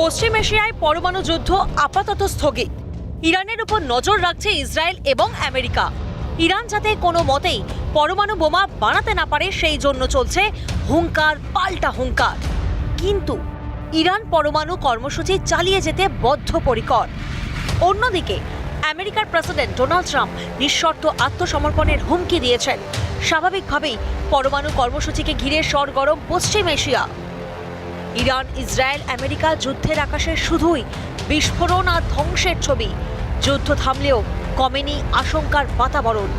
পশ্চিম এশিয়ায় পরমাণু যুদ্ধ আপাতত স্থগিত। ইরানের উপর নজর রাখছে ইসরায়েল এবং আমেরিকা। ইরান যাতে কোনো মতেই পরমাণু বোমা বানাতে না পারে সেই জন্য চলছে হুঙ্কার পাল্টা হুঙ্কার। কিন্তু ইরান পরমাণু কর্মসূচি চালিয়ে যেতে বদ্ধপরিকর। অন্যদিকে আমেরিকার প্রেসিডেন্ট ডোনাল্ড ট্রাম্প নিঃশর্ত আত্মসমর্পণের হুমকি দিয়েছেন। স্বাভাবিকভাবেই পরমাণু কর্মসূচিকে ঘিরে সরগরম পশ্চিম এশিয়া। ইরান, ইসরায়েল, আমেরিকা যুদ্ধের আকাশে শুধুই বিস্ফোরণ আর ধ্বংসের ছবি। যুদ্ধ থামলেও কমেনি আশঙ্কার বাতাবরণ।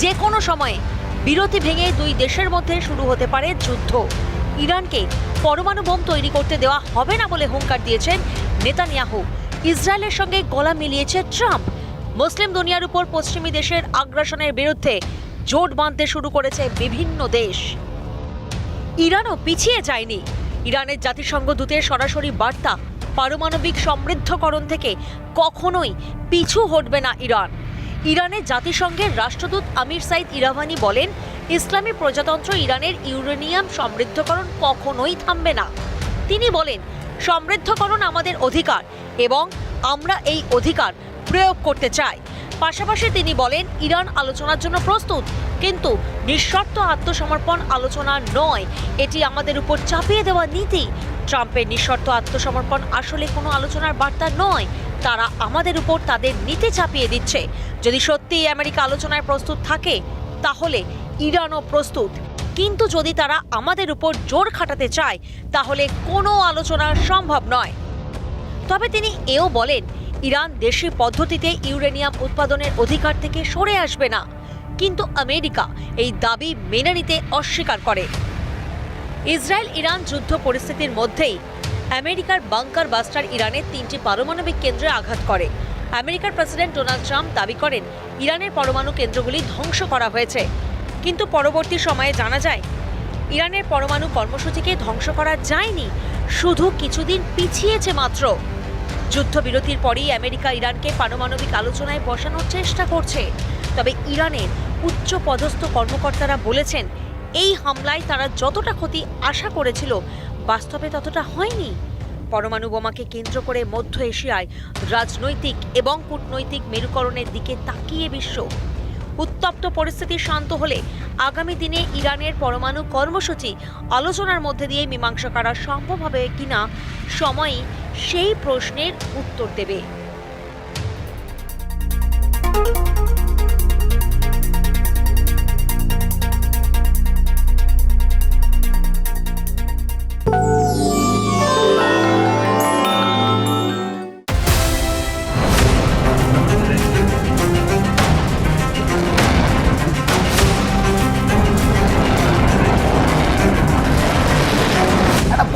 যে কোনো সময়ে বিরতি ভেঙে দুই দেশের মধ্যে শুরু হতে পারে যুদ্ধ। ইরানকে পরমাণু বোম তৈরি করতে দেওয়া হবে না বলে হুঙ্কার দিয়েছেন নেতানিয়াহু। ইসরায়েলের সঙ্গে গলা মিলিয়েছে ট্রাম্প। মুসলিম দুনিয়ার উপর পশ্চিমী দেশের আগ্রাসনের বিরুদ্ধে জোট বাঁধতে শুরু করেছে বিভিন্ন দেশ। ইরানও পিছিয়ে যায়নি। ইরানের জাতিসংঘ দূতের সরাসরি বার্তা, পারমাণবিক সমৃদ্ধকরণ থেকে কখনোই পিছু হটবে না ইরান। ইরানের জাতিসংঘের রাষ্ট্রদূত আমির সাইদ ইরাভানি বলেন, ইসলামী প্রজাতন্ত্র ইরানের ইউরেনিয়াম সমৃদ্ধকরণ কখনোই থামবে না। তিনি বলেন, সমৃদ্ধকরণ আমাদের অধিকার এবং আমরা এই অধিকার প্রয়োগ করতে চাই। পাশাপাশি তিনি বলেন, ইরান আলোচনার জন্য প্রস্তুত, কিন্তু নিঃশর্ত আত্মসমর্পণ আলোচনা নয়, এটি আমাদের উপর চাপিয়ে দেওয়া নীতি। ট্রাম্পের নিঃশর্ত আত্মসমর্পণ আসলে কোনো আলোচনার বার্তা নয়, তারা আমাদের উপর তাদের নীতি চাপিয়ে দিচ্ছে। যদি সত্যিই আমেরিকা আলোচনায় প্রস্তুত থাকে তাহলে ইরানও প্রস্তুত, কিন্তু যদি তারা আমাদের উপর জোর খাটাতে চায় তাহলে কোনো আলোচনা সম্ভব নয়। তবে তিনি এও বলেন, ইরান দেশি পদ্ধতিতে ইউরেনিয়াম উৎপাদনের অধিকার থেকে সরে আসবে না, কিন্তু আমেরিকা এই দাবি মেনে নিতে অস্বীকার করে। ইসরায়েল ইরান যুদ্ধ পরিস্থিতির মধ্যেই আমেরিকার বাংকার বাস্টার ইরানের 3টি পারমাণবিক কেন্দ্রে আঘাত করে। আমেরিকার প্রেসিডেন্ট ডোনাল্ড ট্রাম্প দাবি করেন, ইরানের পরমাণু কেন্দ্রগুলি ধ্বংস করা হয়েছে, কিন্তু পরবর্তী সময়ে জানা যায় ইরানের পরমাণু কর্মসূচিকে ধ্বংস করা যায়নি, শুধু কিছুদিন পিছিয়েছে মাত্র। যুদ্ধবিরতির পরই আমেরিকা ইরানকে পারমাণবিক আলোচনায় বসানোর চেষ্টা করছে। তবে ইরানের উচ্চ পদস্থ কর্মকর্তারা বলেছেন, এই হামলায় তারা যতটা ক্ষতি আশা করেছিল বাস্তবে ততটা হয়নি। পরমাণু বোমাকে কেন্দ্র করে মধ্য এশিয়ায় রাজনৈতিক এবং কূটনৈতিক মেরুকরণের দিকে তাকিয়ে বিশ্ব। উত্তপ্ত পরিস্থিতি শান্ত হলে আগামী দিনে ইরানের পরমাণু কর্মসূচি আলোচনার মধ্যে দিয়ে মীমাংসা করা সম্ভব হবে কিনা সময়ই সেই প্রশ্নের উত্তর দেবে।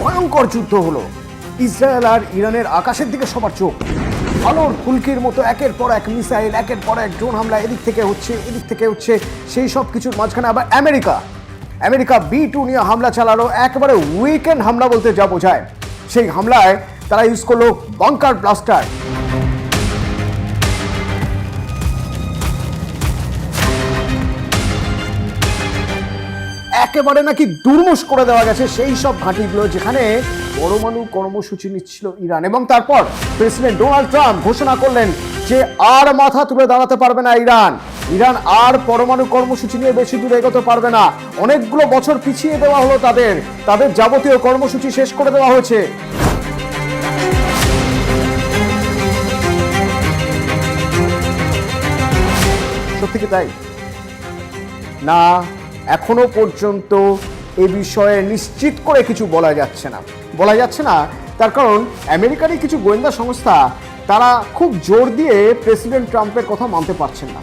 ভয়ঙ্কর যুদ্ধ হলো। ইসরায়েল আর ইরানের আকাশের দিকে সবার চোখ। আলোর ফুলকির মতো একের পর এক মিসাইল, একের পর এক ড্রোন হামলা এদিক থেকে হচ্ছে এদিক থেকে হচ্ছে। সেই সব কিছুর মাঝখানে আবার আমেরিকা B-2 নিয়ে হামলা চালালো। একেবারে উইকেন্ড হামলা বলতে যা বোঝায়। সেই হামলায় তারা ইউজ করলো বাংকার ব্লাস্টার। একেবারে নাকি দুর্মুষ করে দেওয়া গেছে সেই সব ঘাঁটিগুলো যেখানে পরমাণু কর্মসূচি নিচ্ছিল ইরান। এবং তারপর প্রেসিডেন্ট ডোনাল্ড ট্রাম্প ঘোষণা করলেন যে আর মাথা তুলে দাঁড়াতে পারবে না ইরান আর পরমাণু কর্মসূচি নিয়ে বেশি দূর এগোতে পারবে না। অনেকগুলো বছর পিছিয়ে দেওয়া হলো, তাদের যাবতীয় কর্মসূচি শেষ করে দেওয়া হয়েছে। সত্যি কি তাই? না, এখনো পর্যন্ত এ বিষয়ে নিশ্চিত করে কিছু বলা যাচ্ছে না। তার কারণ আমেরিকারই কিছু গোয়েন্দা সংস্থা তারা খুব জোর দিয়ে প্রেসিডেন্ট ট্রাম্পের কথা মানতে পারছেন না।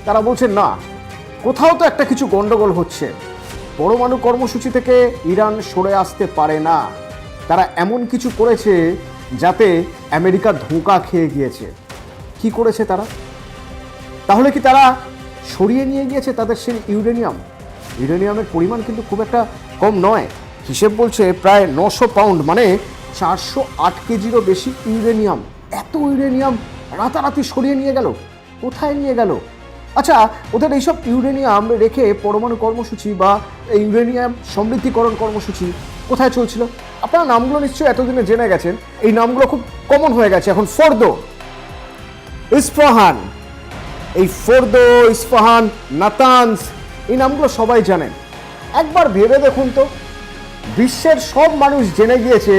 তারা বলছেন, না, কোথাও তো একটা কিছু গন্ডগোল হচ্ছে। পরমাণু কর্মসূচি থেকে ইরান সরে আসতে পারে না। তারা এমন কিছু করেছে যাতে আমেরিকা ধোঁকা খেয়ে গিয়েছে। কি করেছে তারা? তাহলে কি তারা সরিয়ে নিয়ে গিয়েছে তাদের সেই ইউরেনিয়ামের পরিমাণ কিন্তু খুব একটা কম নয়। হিসেব বলছে প্রায় 900 পাউন্ড, মানে 408 কেজিরও বেশি ইউরেনিয়াম। এত ইউরেনিয়াম রাতারাতি সরিয়ে নিয়ে গেল। কোথায় নিয়ে গেল? আচ্ছা, ওদের এইসব ইউরেনিয়াম রেখে পরমাণু কর্মসূচি বা ইউরেনিয়াম সমৃদ্ধিকরণ কর্মসূচি কোথায় চলছিল? আপনারা নামগুলো নিশ্চয়ই এতদিনে জেনে গেছেন, এই নামগুলো খুব কমন হয়ে গেছে এখন। ফোর্দো, ইস্পাহান, এই ফোর্দো, ইস্পাহান, নাতানজ, এই নামগুলো সবাই জানেন। একবার ভেবে দেখুন তো, বিশ্বের সব মানুষ জেনে গিয়েছে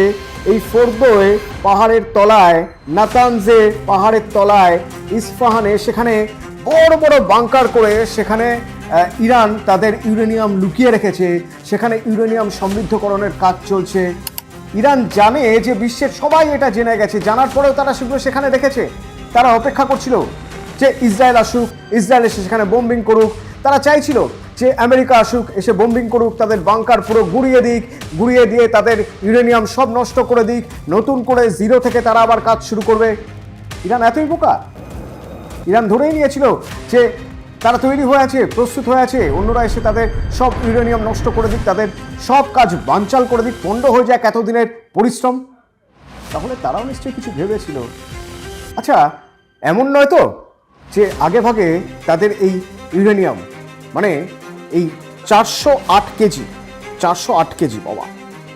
এই ফোর্দোয় পাহাড়ের তলায়, নাতানজে পাহাড়ের তলায়, ইস্পাহানে সেখানে বড় বড় বাংকার করে সেখানে ইরান তাদের ইউরেনিয়াম লুকিয়ে রেখেছে, সেখানে ইউরেনিয়াম সমৃদ্ধকরণের কাজ চলছে। ইরান জানে যে বিশ্বের সবাই এটা জেনে গেছে, জানার পরেও তারা সেগুলো সেখানে রেখেছে। তারা অপেক্ষা করছিল যে ইসরায়েল আসুক, ইসরায়েল এসে সেখানে বোম্বিং করুক। তারা চাইছিল যে আমেরিকা আসুক, এসে বোম্বিং করুক, তাদের বাংকার পুরো গুড়িয়ে দিক, গুড়িয়ে দিয়ে তাদের ইউরেনিয়াম সব নষ্ট করে দিক, নতুন করে জিরো থেকে তারা আবার কাজ শুরু করবে। ইরান এতই বোকা, ইরান ধরেই নিয়েছিল যে তারা তৈরি হয়ে আছে, প্রস্তুত হয়ে আছে, অন্যরা এসে তাদের সব ইউরেনিয়াম নষ্ট করে দিক, তাদের সব কাজ বানচাল করে দিক, পণ্ড হয়ে যাক এতদিনের পরিশ্রম। তাহলে তারাও নিশ্চয়ই কিছু ভেবেছিল। আচ্ছা, এমন নয় তো যে আগে ভাগে তাদের এই ইউরেনিয়াম, মানে এই 408 কেজি, 408 কেজি বাবা,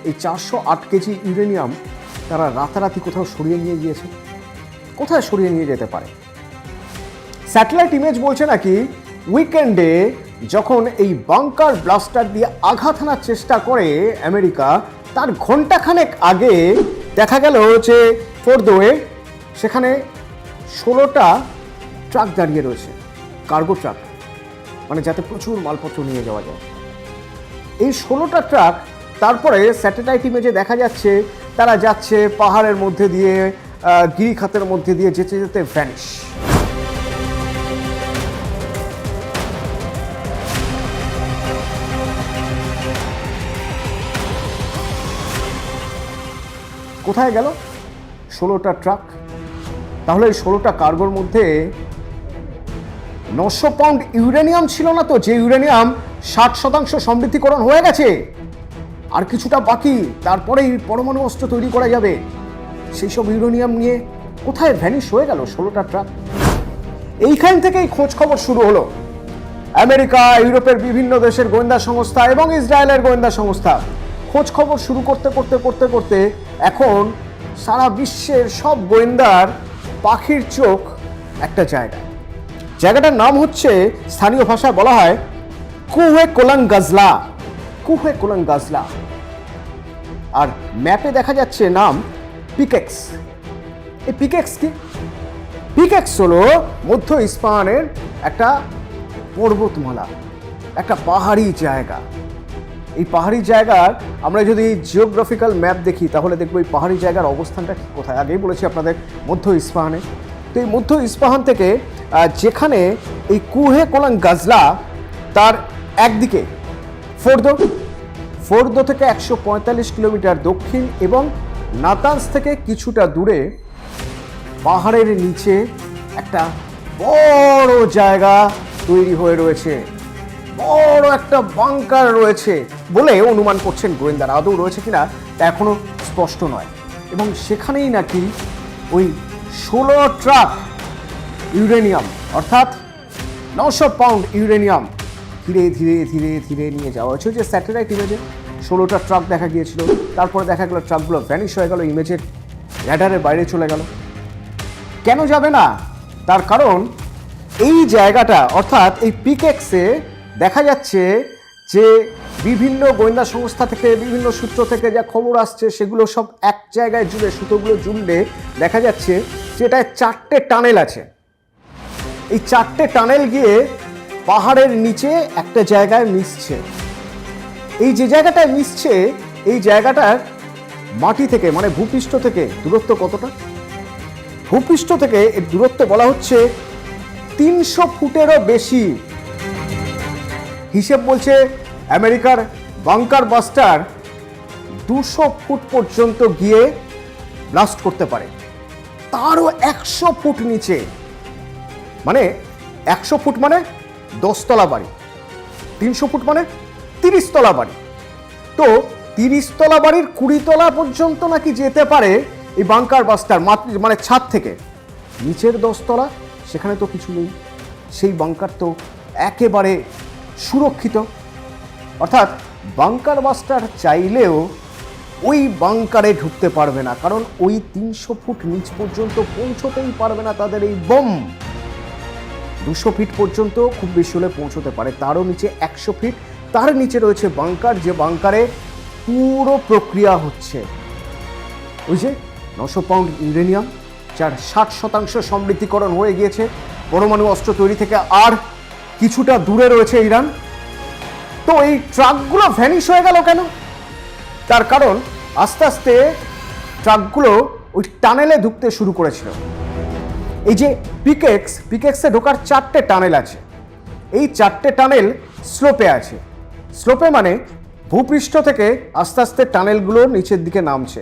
এই 408 কেজি ইউরেনিয়াম তারা রাতারাতি কোথাও সরিয়ে নিয়ে গিয়েছে। কোথায় সরিয়ে নিয়ে যেতে পারে? স্যাটেলাইট ইমেজ বলছে নাকি উইকেন্ডে যখন এই বাংকার ব্লাস্টার দিয়ে আঘাত হানার চেষ্টা করে আমেরিকা, তার ঘন্টাখানেক আগে দেখা গেল যে ফোর্দোয়ে সেখানে 16টা ট্রাক দাঁড়িয়ে রয়েছে, কার্গো ট্রাক, মানে যাতে প্রচুর মালপত্র নিয়ে যাওয়া যায়। এই 16টা ট্রাক তারপরে স্যাটেলাইট ইমেজে দেখা যাচ্ছে তারা যাচ্ছে পাহাড়ের মধ্যে দিয়ে, গিরিখাতের মধ্যে দিয়ে যেতে যেতে ভ্যানিশ। কোথায় গেল 16টা ট্রাক? তাহলে এই 16টা কার্গোর মধ্যে 900 পাউন্ড ইউরেনিয়াম ছিল না তো, যে ইউরেনিয়াম 60% সমৃদ্ধিকরণ হয়ে গেছে, আর কিছুটা বাকি, তারপরেই পরমাণু অস্ত্র তৈরি করা যাবে। সেই সব ইউরেনিয়াম নিয়ে কোথায় ভ্যানিশ হয়ে গেল 16টা ট্রাক? এইখান থেকেই খোঁজ খবর শুরু হলো। আমেরিকা, ইউরোপের বিভিন্ন দেশের গোয়েন্দা সংস্থা এবং ইসরায়েলের গোয়েন্দা সংস্থা খোঁজ খবর শুরু করতে করতে করতে করতে এখন সারা বিশ্বের সব গোয়েন্দার পাখির চোখ একটা জায়গায়। জায়গাটার নাম হচ্ছে, স্থানীয় ভাষায় বলা হয় কুহে কোলাং গাজলা, কুহে কোলাং গাজলা। আর ম্যাপে দেখা যাচ্ছে নাম পিকেক্স। এই পিকেক্স কি? পিকেক্স হলো মধ্য ইস্পাহানের একটা পর্বতমালা, একটা পাহাড়ি জায়গা। এই পাহাড়ি জায়গার আমরা যদি জিওগ্রাফিক্যাল ম্যাপ দেখি তাহলে দেখবো এই পাহাড়ি জায়গার অবস্থানটা ঠিক কোথায়। আগেই বলেছি আপনাদের মধ্য ইস্পাহানে। তো এই মধ্য ইস্পাহান থেকে যেখানে এই কুহে কোলাং গাজলা, তার একদিকে ফোর্দো থেকে 145 কিলোমিটার দক্ষিণ এবং নাতানজ থেকে কিছুটা দূরে পাহাড়ের নিচে একটা বড় জায়গা তৈরি হয়ে রয়েছে, বড় একটা বাংকার রয়েছে বলে অনুমান করছেন গোয়েন্দারা। আদৌ রয়েছে কিনা তা এখনো স্পষ্ট নয়। এবং সেখানেই নাকি ওই 16 ট্রাক ইউরেনিয়াম, অর্থাৎ 900 পাউন্ড ইউরেনিয়াম ধীরে ধীরে ধীরে ধীরে নিয়ে যাওয়া হয়েছে। যে স্যাটেলাইট ইমেজে 16টা ট্রাক দেখা গিয়েছিল, তারপরে দেখা গেল ট্রাকগুলো ভ্যানিশ হয়ে গেল, ইমেজের র্যাডারের বাইরে চলে গেল। কেন যাবে না? তার কারণ এই জায়গাটা, অর্থাৎ এই পিকেক্সে দেখা যাচ্ছে যে বিভিন্ন গোয়েন্দা সংস্থা থেকে, বিভিন্ন সূত্র থেকে যা খবর আসছে সেগুলো সব এক জায়গায় জুড়ে, সুতোগুলো জুড়লে দেখা যাচ্ছে যে এটায় 4টে টানেল আছে। এই 4টে টানেল গিয়ে পাহাড়ের নিচে একটা জায়গায় মিশছে। এই যে জায়গাটায় মিশছে, এই জায়গাটার মাটি থেকে, মানে ভূপৃষ্ঠ থেকে দূরত্ব কতটা? ভূপৃষ্ঠ থেকে এর দূরত্ব বলা হচ্ছে 300 ফুটেরও বেশি। হিসেব বলছে আমেরিকার বাংকার বাস্টার 200 ফুট পর্যন্ত গিয়ে ব্লাস্ট করতে পারে, তারও 100 ফুট নিচে। মানে 100 ফুট মানে 10 তলা বাড়ি, 300 ফুট মানে 30 তলা বাড়ি। তো 30 তলা বাড়ির 20 তলা পর্যন্ত নাকি যেতে পারে এই বাংকার বাস্টার, মানে ছাদ থেকে। নিচের 10 তলা সেখানে তো কিছু নেই, সেই বাংকার তো একেবারে সুরক্ষিত। অর্থাৎ বাংকার বাস্টার চাইলেও ওই বাংকারে ঢুকতে পারবে না, কারণ ওই 300 ফুট নিচ পর্যন্ত পৌঁছতেই পারবে না তাদের এই বোম। 200 ফিট পর্যন্ত খুব বেশি হলে পৌঁছতে পারে, তারও নিচে 100 ফিট, তার নিচে রয়েছে বাংকার, যে বাংকারে পুরো প্রক্রিয়া হচ্ছে। ওই যে 900 পাউন্ড ইউরেনিয়াম, যার 60% সমৃদ্ধিকরণ হয়ে গিয়েছে, পরমাণু অস্ত্র তৈরি থেকে আর কিছুটা দূরে রয়েছে ইরান। তো এই ট্রাকগুলো ভ্যানিশ হয়ে গেল কেন? তার কারণ আস্তে আস্তে ট্রাকগুলো ওই টানেলে ঢুকতে শুরু করেছিল। এই যে পিকেক্সে ঢোকার 4টে টানেল আছে, এই 4টে টানেল স্লোপে আছে। স্লোপে মানে ভূপৃষ্ঠ থেকে আস্তে আস্তে টানেলগুলো নিচের দিকে নামছে।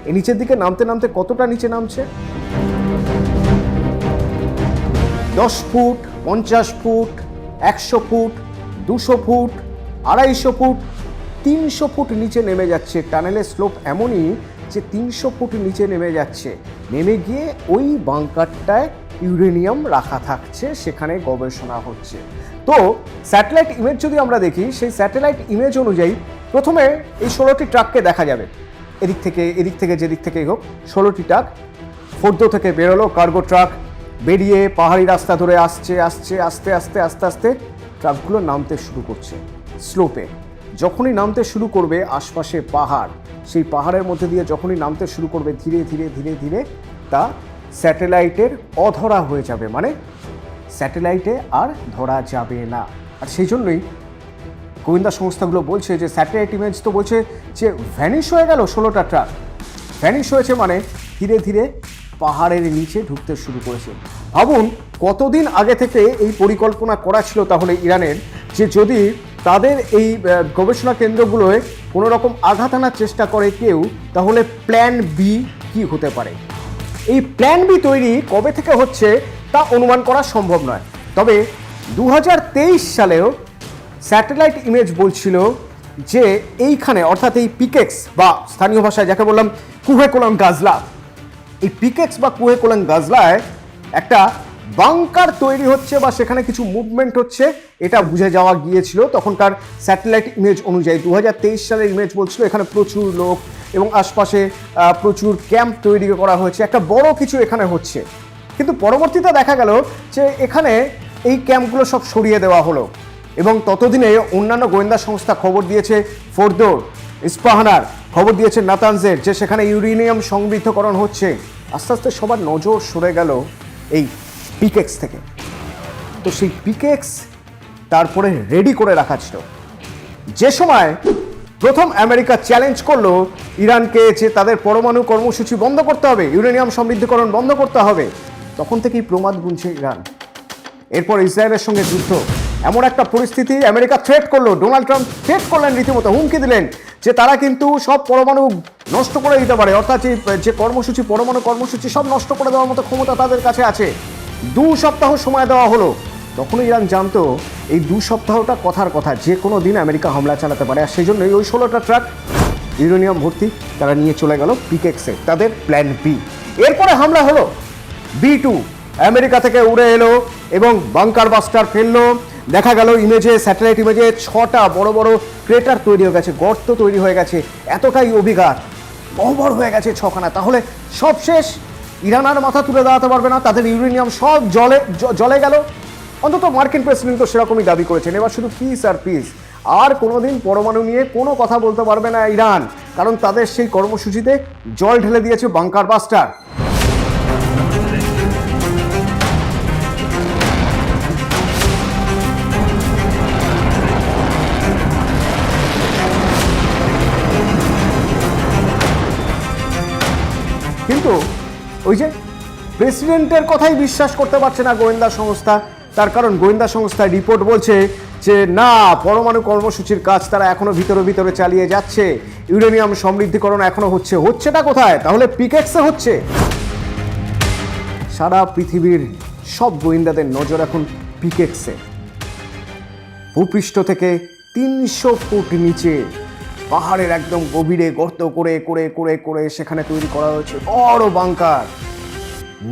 এই নিচের দিকে নামতে নামতে কতটা নিচে নামছে? 10 foot, 50 foot, 100 foot, 200 foot, 250 foot, 300 foot নিচে নেমে যাচ্ছে। টানেলের স্লোপ এমনই যে 300 ফুট নিচে নেমে যাচ্ছে। নেমে গিয়ে ওই বাংকারটায় ইউরেনিয়াম রাখা থাকছে, সেখানে গবেষণা হচ্ছে। তো স্যাটেলাইট ইমেজ যদি আমরা দেখি, সেই স্যাটেলাইট ইমেজ অনুযায়ী প্রথমে এই 16টি ট্রাককে দেখা যাবে। এদিক থেকে যেদিক থেকেই হোক 16টি ট্রাক ফোর্দো থেকে বেরোলো, কার্গো ট্রাক বেরিয়ে পাহাড়ি রাস্তা ধরে আসছে। আস্তে আস্তে ট্রাকগুলো নামতে শুরু করছে স্লোপে। যখনই নামতে শুরু করবে, আশপাশে পাহাড়, সেই পাহাড়ের মধ্যে দিয়ে যখনই নামতে শুরু করবে, ধীরে ধীরে তা স্যাটেলাইটের অধরা হয়ে যাবে, মানে স্যাটেলাইটে আর ধরা যাবে না। আর সেই জন্যই গোয়েন্দা সংস্থাগুলো বলছে যে স্যাটেলাইট ইমেজ তো বলছে যে ভ্যানিশ হয়ে গেল 16টা ট্রাক। ভ্যানিশ হয়েছে মানে ধীরে ধীরে পাহাড়ের নিচে ঢুকতে শুরু করেছে। ভাবুন কতদিন আগে থেকে এই পরিকল্পনা করা ছিল তাহলে ইরানের, যে যদি তাদের এই গবেষণা কেন্দ্রগুলোয় কোনো রকম আঘাত আনার চেষ্টা করে কেউ, তাহলে প্ল্যান বি কি হতে পারে। এই প্ল্যান বি তৈরি কবে থেকে হচ্ছে তা অনুমান করা সম্ভব নয়। তবে 2023 সালেও স্যাটেলাইট ইমেজ বলছিল যে এইখানে, অর্থাৎ এই পিকেক্স বা স্থানীয় ভাষায় যাকে বললাম কুহে কোলাম গাজলা, এই পিকেক্স বা কুহে কোলাম গাজলায় একটা বাংকার তৈরি হচ্ছে বা সেখানে কিছু মুভমেন্ট হচ্ছে, এটা বুঝে যাওয়া গিয়েছিল তখনকার স্যাটেলাইট ইমেজ অনুযায়ী। 2023 সালের ইমেজ বলছিল এখানে প্রচুর লোক এবং আশপাশে প্রচুর ক্যাম্প তৈরি করা হয়েছে, একটা বড় কিছু এখানে হচ্ছে। কিন্তু পরবর্তীতে দেখা গেল যে এখানে এই ক্যাম্পগুলো সব সরিয়ে দেওয়া হলো, এবং ততদিনে অন্যান্য গোয়েন্দা সংস্থা খবর দিয়েছে, ফোর্দোর, ইস্পাহানার খবর দিয়েছে, নাতানজের, যে সেখানে ইউরেনিয়াম সমৃদ্ধকরণ হচ্ছে। আস্তে আস্তে সবার নজর সরে গেল এই পিকেক্স থেকে। তো সেই পিকেক্স তারপরে রেডি করে রাখা ছিল। যে সময় প্রথম আমেরিকা চ্যালেঞ্জ করলো ইরানকে যে তাদের পরমাণু কর্মসূচি বন্ধ করতে হবে, ইউরেনিয়াম সমৃদ্ধকরণ বন্ধ করতে হবে, তখন থেকেই প্রমাদ গুনছে ইরান। এরপর ইসরায়েলের সঙ্গে যুদ্ধ, এমন একটা পরিস্থিতি আমেরিকা থ্রেট করলো, ডোনাল্ড ট্রাম্প থ্রেট করলেন, রীতিমতো হুমকি দিলেন যে তারা কিন্তু সব পরমাণু নষ্ট করে দিতে পারে, অর্থাৎ যে কর্মসূচি, পরমাণু কর্মসূচি সব নষ্ট করে দেওয়ার মতো ক্ষমতা তাদের কাছে আছে। 2 সপ্তাহ সময় দেওয়া হলো। তখনই ইরান জানতো এই 2 সপ্তাহটা কথার কথা, যে কোনো দিন আমেরিকা হামলা চালাতে পারে। আর সেই জন্যই ওই 16টা ট্রাক ইউরেনিয়াম ভর্তি তারা নিয়ে চলে গেল পিকেক্সে, তাদের প্ল্যান বি। এরপরে হামলা হলো B2, আমেরিকা থেকে উড়ে এলো এবং বাংকার বাস্টার ফেললো। দেখা গেল ইমেজে, স্যাটেলাইট ইমেজে 6টা বড় বড় ক্রেটার তৈরি হয়ে গেছে, গর্ত তৈরি হয়ে গেছে, এতটাই অভিঘাত, বহর হয়ে গেছে 6খানা। তাহলে সব শেষ, ইরান আর মাথা তুলে দাঁড়াতে পারবে না, তাদের ইউরেনিয়াম সব জলে গেল। অন্তত মার্কিন প্রেসিডেন্ট তো সেরকমই দাবি করেছেন। এবার শুধু পিস আর পিস, আর কোনোদিন পরমাণু নিয়ে কোনো কথা বলতে পারবে না ইরান, কারণ তাদের সেই কর্মসূচিতে জল ঢেলে দিয়েছে বাংকার বাস্টার। কিন্তু ওই যে প্রেসিডেন্টের কথাই বিশ্বাস করতে পারছে না গোয়েন্দা সংস্থা। তার কারণ গোয়েন্দা সংস্থার রিপোর্ট বলছে যে না, পরমাণু কর্মসূচির কাজ তারা এখনো ভিতরে চালিয়ে যাচ্ছে, ইউরেনিয়াম সমৃদ্ধিকরণ এখনো হচ্ছেটা কোথায়? তাহলে পিকেক্সে হচ্ছে। সারা পৃথিবীর সব গোয়েন্দাদের নজর এখন পিকেক্সে। ভূপৃষ্ঠ থেকে 300 ফুট নিচে পাহাড়ের একদম গভীরে গর্ত করে করে করে করে সেখানে তৈরি করা হয়েছে বড় বাংকার।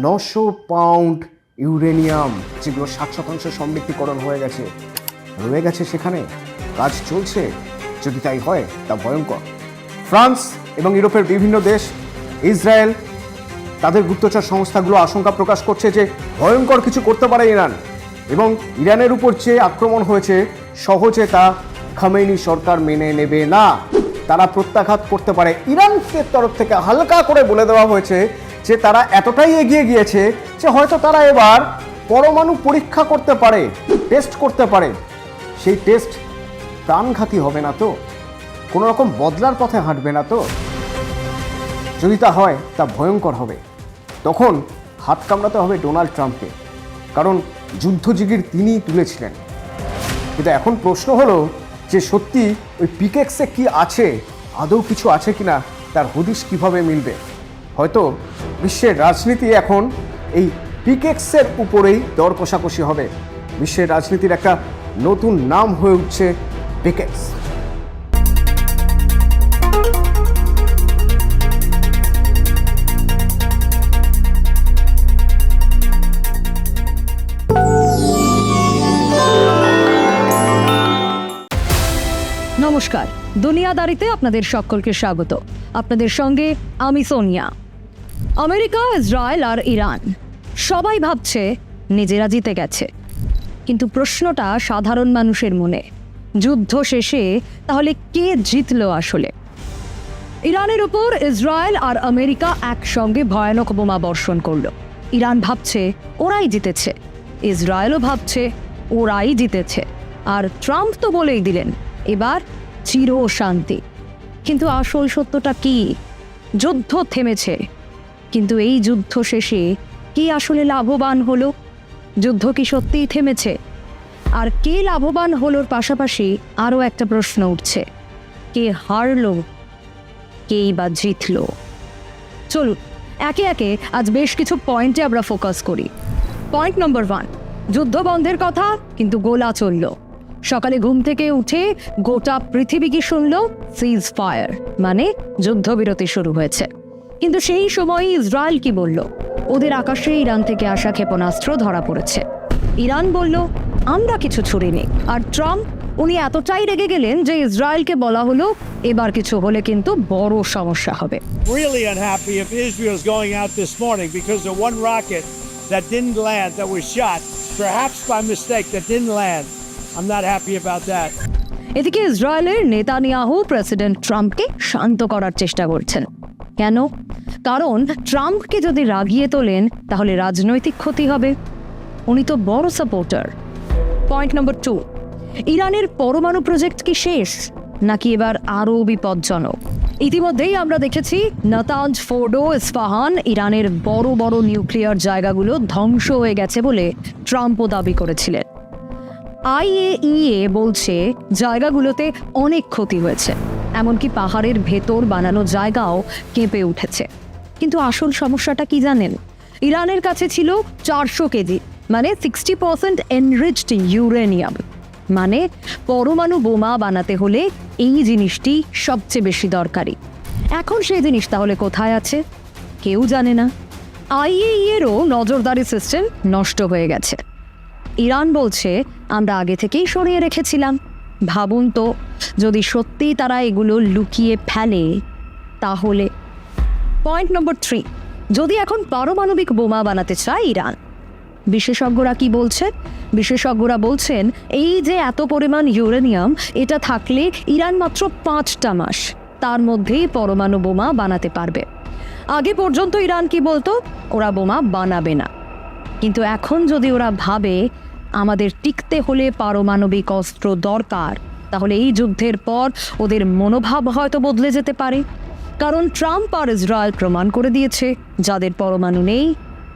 900 পাউন্ড ইউরেনিয়াম, যেগুলো 60% সমৃদ্ধিকরণ হয়ে গেছে, রয়ে গেছে সেখানে। কাজ চলছে। যদি তাই হয় তা ভয়ঙ্কর। ফ্রান্স এবং ইউরোপের বিভিন্ন দেশ, ইসরায়েল, তাদের গুপ্তচর সংস্থাগুলো আশঙ্কা প্রকাশ করছে যে ভয়ঙ্কর কিছু করতে পারে ইরান, এবং ইরানের উপর যে আক্রমণ হয়েছে সহজে তা খামেনি সরকার মেনে নেবে না, তারা প্রত্যাঘাত করতে পারে। ইরানের তরফ থেকে হালকা করে বলে দেওয়া হয়েছে যে তারা এতটাই এগিয়ে গিয়েছে যে হয়তো তারা এবার পরমাণু পরীক্ষা করতে পারে, টেস্ট করতে পারে। সেই টেস্ট প্রাণঘাতী হবে না তো? কোনো রকম বদলার পথে হাঁটবে না তো? যদি তা হয় তা ভয়ঙ্কর হবে। তখন হাত কামড়াতে হবে ডোনাল্ড ট্রাম্পকে, কারণ যুদ্ধজিগির তিনিই তুলেছিলেন। কিন্তু এখন প্রশ্ন হলো যে সত্যি ওই পিকেক্সে কি আছে, আদৌ কিছু আছে কিনা, তার হদিশ কিভাবে মিলবে? হয়তো বিশ্বের রাজনীতি এখন এই পিকেক্সের উপরেই দর কষাকষি হবে। বিশ্বের রাজনীতির একটা নতুন নাম হয়ে উঠছে পিকেক্স। নমস্কার, দুনিয়াদারিতে আপনাদের সকলকে স্বাগত। আপনাদের সঙ্গে আমি সোনিয়া। আমেরিকা, ইসরায়েল আর ইরান সবাই ভাবছে নিজেরা জিতে গেছে, কিন্তু প্রশ্নটা সাধারণ মানুষের মনে, যুদ্ধ শেষে তাহলে কে জিতলো আসলে? ইরানের উপর ইসরায়েল আর আমেরিকা একসঙ্গে ভয়ানক বোমা বর্ষণ করলো। ইরান ভাবছে ওরাই জিতেছে, ইসরায়েলও ভাবছে ওরাই জিতেছে, আর ট্রাম্প তো বলেই দিলেন এবার চির শান্তি। কিন্তু আসল সত্যটা কি? যুদ্ধ থেমেছে, কিন্তু এই যুদ্ধ শেষে কে আসলে লাভবান হলো? যুদ্ধ কি সত্যিই থেমেছে? আর কে লাভবান হলোর পাশাপাশি আরও একটা প্রশ্ন উঠছে, কে হারলো, কেই বা জিতলো? চলুন একে একে আজ বেশ কিছু পয়েন্টে আমরা ফোকাস করি। পয়েন্ট নম্বর 1, যুদ্ধ বন্ধের কথা কিন্তু গোলা চলল। সকালে ঘুম থেকে উঠে গোটা পৃথিবী কি শুনল? সিজ ফায়ার, মানে যুদ্ধবিরতি শুরু হয়েছে। কিন্তু সেই সময় ইসরায়েল কি বলল? ওদের আকাশে ইরান থেকে আসা ক্ষেপণাস্ত্র ধরা পড়েছে। ইরান বলল আমরা কিছু ছুড়িনি। আর ট্রাম্প উনি এতটাই রেগে গেলেন যে ইসরায়েলকে বলা হলো এবার কিছু হলে কিন্তু বড় সমস্যা হবে। Really unhappy if Israel's going out this morning because the one rocket that didn't land, that was shot, perhaps by mistake, that didn't land. I'm not happy about that. এদিকে ইসরায়েলের নেতানিয়াহু প্রেসিডেন্ট ট্রাম্পকে শান্ত করার চেষ্টা করছেন। কেন? কারণ ট্রাম্পকে যদি রাগিয়ে তোলেন তাহলে রাজনৈতিক ক্ষতি হবে। উনি তো বড় সাপোর্টার। পয়েন্ট নম্বর 2, ইরানের পরমাণু প্রজেক্ট কি শেষ, নাকি এবার আরও বিপজ্জনক? ইতিমধ্যেই আমরা দেখেছি নাতাঞ্জ, ফোর্ডো, ইস্পাহান, ইরানের বড় বড় নিউক্লিয়ার জায়গাগুলো ধ্বংস হয়ে গেছে বলে ট্রাম্পও দাবি করেছিলেন। IAEA বলছে জায়গাগুলোতে অনেক ক্ষতি হয়েছে, এমনকি পাহাড়ের ভেতর বানানো জায়গাও কেঁপে উঠেছে। কিন্তু আসল সমস্যাটা কি জানেন? ইরানের কাছে ছিল 400 কেজি, মানে 60% এনরিচড ইউরেনিয়াম। মানে পরমাণু বোমা বানাতে হলে এই জিনিসটি সবচেয়ে বেশি দরকারি। এখন সেই জিনিস তাহলে কোথায় আছে? কেউ জানে না। IAEA-রও নজরদারি সিস্টেম নষ্ট হয়ে গেছে। ইরান বলছে আমরা আগে থেকেই সরিয়ে রেখেছিলাম। ভাবুন তো, যদি সত্যি তারা এগুলো লুকিয়ে ফেলে তাহলে। পয়েন্ট নম্বর 3, যদি এখন পারমাণবিক বোমা বানাতে চায় ইরান, বিশেষজ্ঞরা কি বলছে? বিশেষজ্ঞরা বলছেন এই যে এত পরিমাণ ইউরেনিয়াম, এটা থাকলে ইরান মাত্র 5টা মাস তার মধ্যেই পরমাণু বোমা বানাতে পারবে। আগে পর্যন্ত ইরান কি বলতো? ওরা বোমা বানাবে না। কিন্তু এখন যদি ওরা ভাবে আমাদের টিকতে হলে পারমাণবিক অস্ত্র দরকার, তাহলে এই যুদ্ধের পর ওদের মনোভাব হয়তো বদলে যেতে পারে। কারণ ট্রাম্প আর ইসরায়েল প্রমাণ করে দিয়েছে যাদের পরমাণু নেই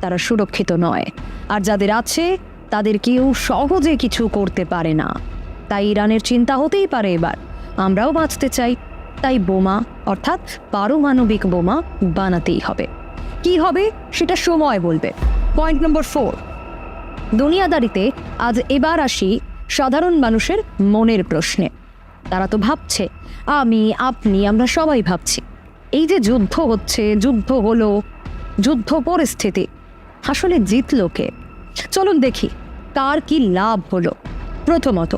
তারা সুরক্ষিত নয়, আর যাদের আছে তাদের কেউ সহজে কিছু করতে পারে না। তাই ইরানের চিন্তা হতেই পারে এবার আমরাও বাঁচতে চাই, তাই বোমা অর্থাৎ পারমাণবিক বোমা বানাতেই হবে। কি হবে সেটা সময় বলবে। পয়েন্ট নম্বর 4, দুনিয়াদারিতে আজ এবার আসি সাধারণ মানুষের মনের প্রশ্নে। তারা তো ভাবছে, আমি, আপনি, আমরা সবাই ভাবছি এই যে যুদ্ধ হচ্ছে, যুদ্ধ হলো, যুদ্ধ পরিস্থিতি, আসলে জিতলো কে? চলুন দেখি কার কি লাভ হলো। প্রথমত,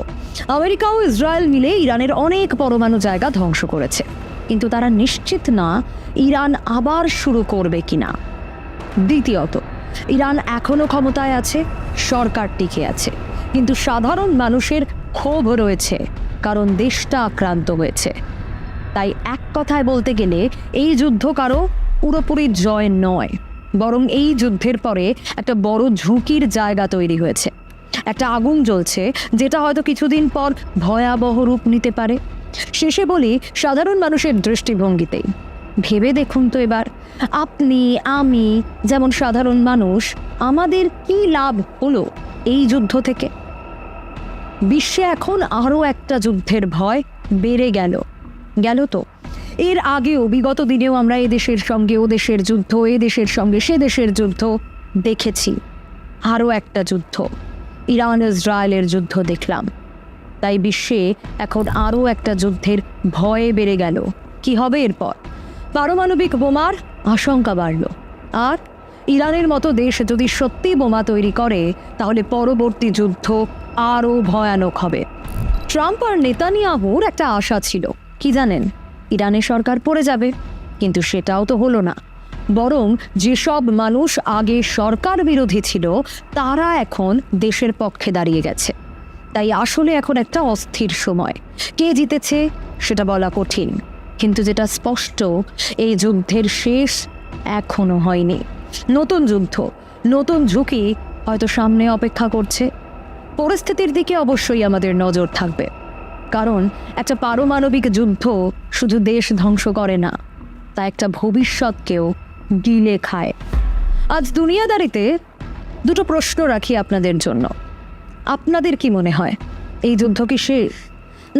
আমেরিকা ও ইসরায়েল মিলে ইরানের অনেক পরমাণু জায়গা ধ্বংস করেছে। কিন্তু তারা নিশ্চিত না ইরান আবার শুরু করবে কিনা। দ্বিতীয়ত, ইরান এখনো ক্ষমতায় আছে, সরকার টিকে আছে, কিন্তু সাধারণ মানুষের ক্ষোভ রয়েছে, কারণ দেশটা আক্রান্ত হয়েছে। তাই এক কথায় বলতে গেলে এই যুদ্ধ কারো পুরোপুরি জয় নয়, বরং এই যুদ্ধের পরে একটা বড় ঝুঁকির জায়গা তৈরি হয়েছে। একটা আগুন জ্বলছে, যেটা হয়তো কিছুদিন পর ভয়াবহ রূপ নিতে পারে। শেষে বলি, সাধারণ মানুষের দৃষ্টিভঙ্গিতেই ভেবে দেখুন তো এবার, আপনি আমি যেমন সাধারণ মানুষ, আমাদের কি লাভ হলো এই যুদ্ধ থেকে? বিশ্বে এখন আরও একটা যুদ্ধের ভয় বেড়ে গেল তো। এর আগেও বিগত দিনেও আমরা এ দেশের সঙ্গে ও দেশের যুদ্ধ, এ দেশের সঙ্গে সে দেশের যুদ্ধ দেখেছি। আরও একটা যুদ্ধ, ইরান ইসরায়েলের যুদ্ধ দেখলাম। তাই বিশ্বে এখন আরও একটা যুদ্ধের ভয়ে বেড়ে গেল। কি হবে এরপর? পারমাণবিক বোমার আশঙ্কা বাড়ল। আর ইরানের মতো দেশ যদি সত্যি বোমা তৈরি করে, তাহলে পরবর্তী যুদ্ধ আরও ভয়ানক হবে। ট্রাম্প আর নেতানিয়াহুর একটা আশা ছিল, কি জানেন? ইরানের সরকার পড়ে যাবে। কিন্তু সেটাও তো হলো না, বরং যেসব মানুষ আগে সরকার বিরোধী ছিল, তারা এখন দেশের পক্ষে দাঁড়িয়ে গেছে। তাই আসলে এখন একটা অস্থির সময়। কে জিতেছে সেটা বলা কঠিন, কিন্তু যেটা স্পষ্ট, এই যুদ্ধের শেষ এখনো হয়নি। নতুন যুদ্ধ, নতুন ঝুঁকি হয়তো সামনে অপেক্ষা করছে। পরিস্থিতির দিকে অবশ্যই আমাদের নজর থাকবে, কারণ একটা পারমাণবিক যুদ্ধ শুধু দেশ ধ্বংস করে না, তা একটা ভবিষ্যৎকেও গিলে খায়। আজ দুনিয়াদারিতে দুটো প্রশ্ন রাখি আপনাদের জন্য। আপনাদের কি মনে হয়, এই যুদ্ধ কি শেষ,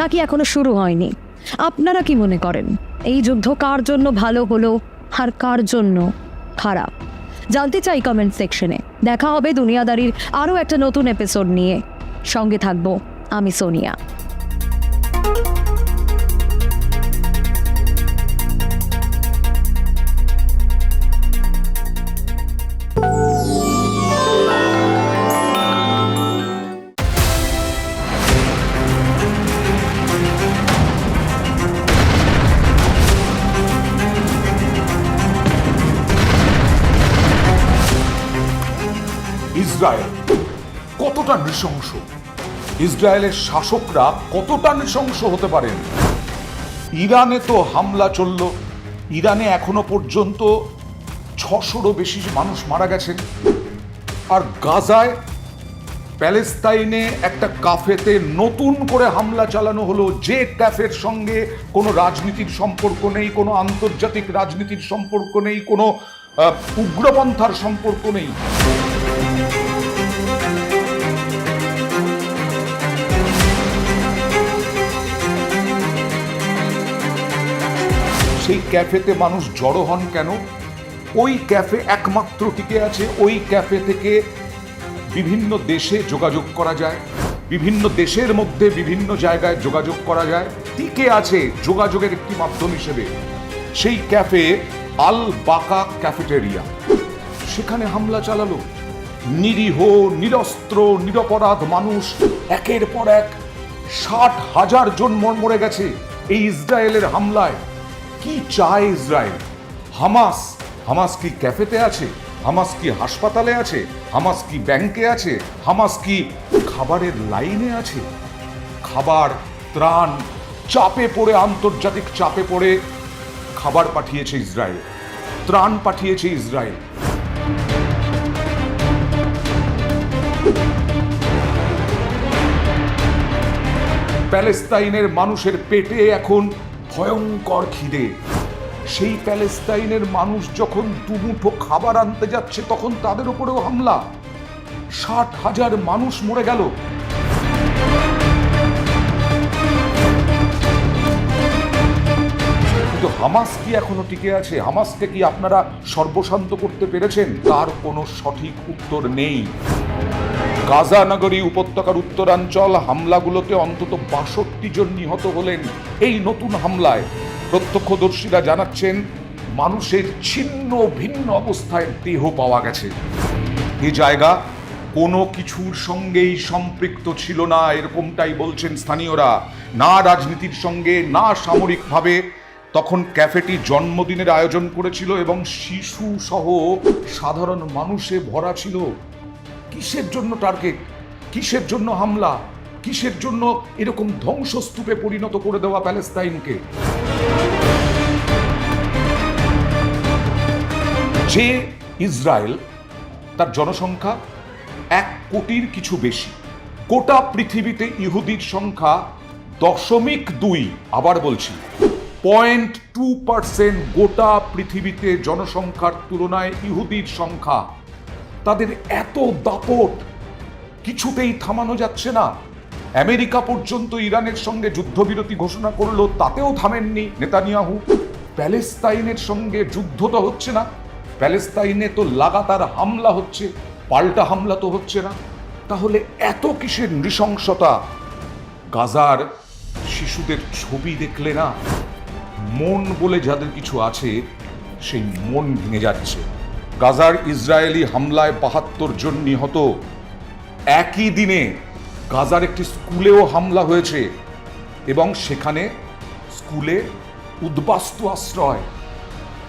নাকি এখনো শুরু হয়নি? আপনারা কি মনে করেন, এই যুদ্ধ কার জন্য ভালো হলো আর কার জন্য খারাপ? জানতে চাই কমেন্ট সেকশনে। দেখা হবে দুনিয়াদারির আরও একটা নতুন এপিসোড নিয়ে। সঙ্গে থাকবো আমি সোনিয়া। ইসরায়েল কতটা নৃশংস, ইসরায়েলের শাসকরা কতটা নৃশংস হতে পারেন। ইরানে তো হামলা চলল, ইরানে এখনো পর্যন্ত 600-রও বেশি মানুষ মারা গেছেন। আর গাজায় প্যালেস্তাইনে একটা কাফেতে নতুন করে হামলা চালানো হলো, যে ক্যাফের সঙ্গে কোনো রাজনীতির সম্পর্ক নেই, কোনো আন্তর্জাতিক রাজনীতির সম্পর্ক নেই, কোনো উগ্রপন্থার সম্পর্ক নেই। সেই ক্যাফেতে মানুষ জড়ো হন কেন? ওই ক্যাফে একমাত্র টিকে আছে, ওই ক্যাফে থেকে বিভিন্ন দেশে যোগাযোগ করা যায়, বিভিন্ন দেশের মধ্যে বিভিন্ন জায়গায় যোগাযোগ করা যায়, টিকে আছে যোগাযোগের একটি মাধ্যম হিসেবে। সেই ক্যাফে আল বাকা ক্যাফেটেরিয়া, সেখানে হামলা চালালো। নিরীহ, নিরস্ত্র, নিরপরাধ মানুষ একের পর এক 60,000 জন মরে গেছে এই ইসরায়েলের হামলায়। কি চায় ইসরায়েল? হামাস কি ক্যাফেতে আছে? হামাস কি হাসপাতালে আছে? হামাস কি ব্যাংকে আছে? হামাস কি খাবারের লাইনে আছে? খাবার, ত্রাণ চাপে পড়ে, আন্তর্জাতিক চাপে পড়ে খাবার পাঠিয়েছে ইসরায়েল, ত্রাণ পাঠিয়েছে ইসরায়েল। প্যালেস্তাইনের মানুষের পেটে এখন ভয়ঙ্কর খিদে। সেই প্যালেস্তাইনের মানুষ যখন দুমুঠো খাবার আনতে যাচ্ছে, তখন তাদের উপরেও হামলা। 60,000 মানুষ মরে গেল। কিন্তু হামাস কি এখনো টিকে আছে? হামাসকে কি আপনারা সর্বশান্ত করতে পেরেছেন? তার কোনো সঠিক উত্তর নেই। গাজা নগরী উপত্যকার উত্তরাঞ্চল হামলাগুলোতে অন্তত 62 জন নিহত হলেন এই নতুন হামলায়। প্রত্যক্ষদর্শীরা জানাচ্ছেন মানুষের ছিন্ন ভিন্ন অবস্থায় দেহ পাওয়া গেছে। এ জায়গা কোনো কিছুর সঙ্গেই সম্পৃক্ত ছিল না, এরকমটাই বলছেন স্থানীয়রা। না রাজনীতির সঙ্গে, না সামরিকভাবে, তখন ক্যাফেটি জন্মদিনের আয়োজন করেছিল এবং শিশু সহ সাধারণ মানুষে ভরা ছিল। কিসের জন্য টার্গেট, কিসের জন্য হামলা, কিসের জন্য এরকম ধ্বংসস্তূপে পরিণত করে দেওয়া প্যালেস্তাইনকে? যে ইসরায়েল, তার জনসংখ্যা 1 কোটির কিছু বেশি। গোটা পৃথিবীতে ইহুদির সংখ্যা 0.2, আবার বলছি 0.2% গোটা পৃথিবীতে জনসংখ্যার তুলনায় ইহুদির সংখ্যা। তাদের এত দাপট, কিছুতেই থামানো যাচ্ছে না। আমেরিকা পর্যন্ত ইরানের সঙ্গে যুদ্ধবিরতি ঘোষণা করলো, তাতেও থামেননি নেতানিয়াহু। প্যালেস্তাইনের সঙ্গে যুদ্ধ তো হচ্ছে না, প্যালেস্তাইনে তো লাগাতার হামলা হচ্ছে, পাল্টা হামলা তো হচ্ছে না। তাহলে এত কিসের নৃশংসতা? গাজার শিশুদের ছবি দেখলে না, মন বলে যাদের কিছু আছে সেই মন ভেঙে যাচ্ছে। গাজার ইসরায়েলি হামলায় 72 জন নিহত। একই দিনে গাজার একটি স্কুলেও হামলা হয়েছে এবং সেখানে স্কুলে উদ্বাস্তু আশ্রয়।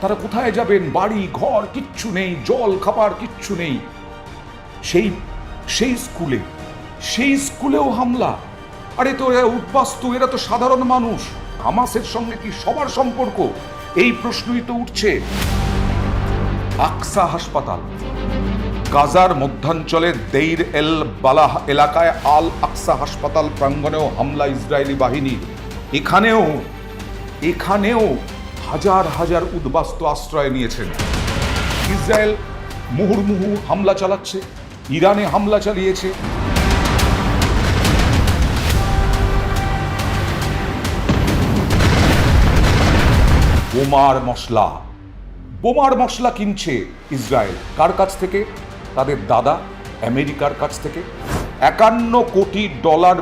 তারা কোথায় যাবেন? বাড়ি ঘর কিচ্ছু নেই, জল খাবার কিচ্ছু নেই। সেই স্কুলেও হামলা। আরে তো এরা উদ্বাস্তু, এরা তো সাধারণ মানুষ। হামাসের সঙ্গে কি সবার সম্পর্ক? এই প্রশ্নই তো উঠছে। আকসা হাসপাতাল, গাজার মধ্যাঞ্চলের দেইর এল বালাহ এলাকায় আল আকসা হাসপাতাল প্রাঙ্গণেও হামলা ইসরায়েলি বাহিনীর। এখানেও হাজার হাজার উদ্বাস্তু আশ্রয় নিয়েছেন। ইসরায়েল মুহুর্মুহু হামলা চালাচ্ছে, ইরানে হামলা চালিয়েছে। বোমার মশলা কিনছে ইসরায়েল। কার কাছ থেকে? তাদের দাদা আমেরিকার কাছ থেকে। $51 কোটি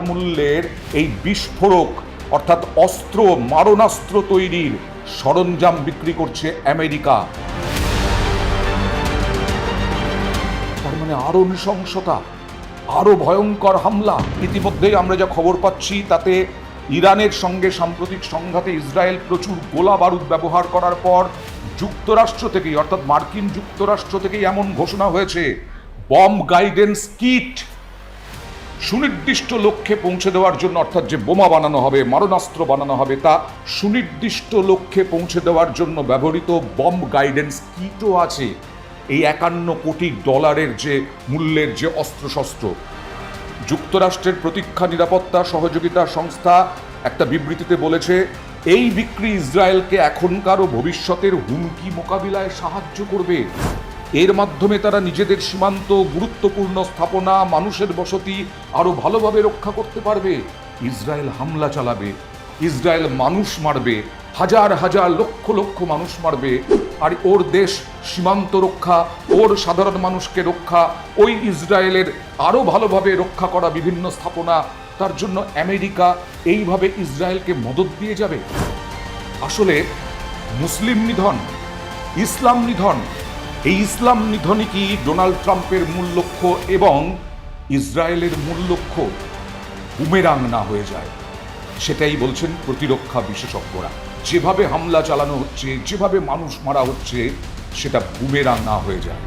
মূল্যের এই বিস্ফোরক অর্থাৎ অস্ত্র, মারণাস্ত্র তৈরির সরঞ্জাম বিক্রি করছে আমেরিকা। তার মানে আরো নৃশংসতা, আরো ভয়ঙ্কর হামলা। ইতিমধ্যেই আমরা যা খবর পাচ্ছি তাতে ইরানের সঙ্গে সাম্প্রতিক সংঘাতে ইসরায়েল প্রচুর গোলা বারুদ ব্যবহার করার পর যুক্তরাষ্ট্র থেকেই, অর্থাৎ মার্কিন যুক্তরাষ্ট্র থেকেই এমন ঘোষণা হয়েছে, বম্ব গাইডেন্স কিট সুনির্দিষ্ট লক্ষ্যে পৌঁছে দেওয়ার জন্য, অর্থাৎ যে বোমা বানানো হবে, মারণাস্ত্র বানানো হবে, তা সুনির্দিষ্ট লক্ষ্যে পৌঁছে দেওয়ার জন্য ব্যবহৃত বম্ব গাইডেন্স কিটও আছে এই $51 কোটি যে মূল্যের যে অস্ত্রশস্ত্র। যুক্তরাষ্ট্রের প্রতীক্ষা নিরাপত্তা সহযোগিতা সংস্থা একটা বিবৃতিতে বলেছে, এই বিক্রি ইসরায়েলকে এখনকার ও ভবিষ্যতের হুমকি মোকাবিলায় সাহায্য করবে। এর মাধ্যমে তারা নিজেদের সীমান্ত, গুরুত্বপূর্ণ স্থাপনা, মানুষের বসতি আরো ভালোভাবে রক্ষা করতে পারবে। ইসরায়েল হামলা চালাবে, ইসরায়েল মানুষ মারবে, হাজার হাজার লক্ষ লক্ষ মানুষ মারবে, আর ওর দেশ সীমান্ত রক্ষা, ওর সাধারণ মানুষকে রক্ষা, ওই ইসরায়েলের আরো ভালোভাবে রক্ষা করা বিভিন্ন স্থাপনা, তার জন্য আমেরিকা এইভাবে ইসরায়েলকে মদত দিয়ে যাবে। আসলে মুসলিম নিধন, ইসলাম নিধন, এই ইসলাম নিধনই কি ডোনাল্ড ট্রাম্পের মূল লক্ষ্য এবং ইসরায়েলের মূল লক্ষ্য বুমেরাং না হয়ে যায়? সেটাই বলছেন প্রতিরক্ষা বিশেষজ্ঞরা। যেভাবে হামলা চালানো হচ্ছে, যেভাবে মানুষ মারা হচ্ছে, সেটা বুমেরাং না হয়ে যায়।